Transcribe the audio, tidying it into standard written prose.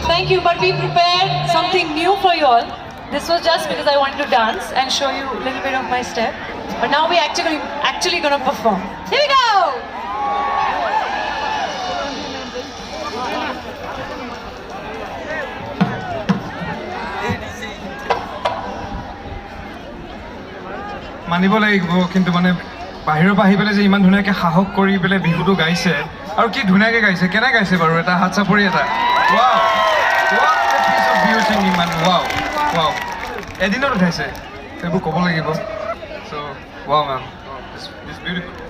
Thank you, but we prepared something new for you all. This was just because I wanted to dance and show you a little bit of my step. But now we're actually gonna perform. Here we go! মানিব লাগিব কিন্তু মানে বাহিৰৰ পৰা আহি পেলাই যে ইমান ধুনীয়াকৈ সাহস কৰি পেলাই বিহুটো গাইছে আৰু কি ধুনীয়াকৈ গাইছে কেনে গাইছে বাৰু এটা হাত চাপৰি এটা ৱাও ৱাও পিচ অফ ভিউ ছিংগিং মানে ৱাও ৱাও এদিনত উঠাইছে এইবোৰ ক'ব লাগিব চ' ৱাও মেম ইটছ বিউটিফুল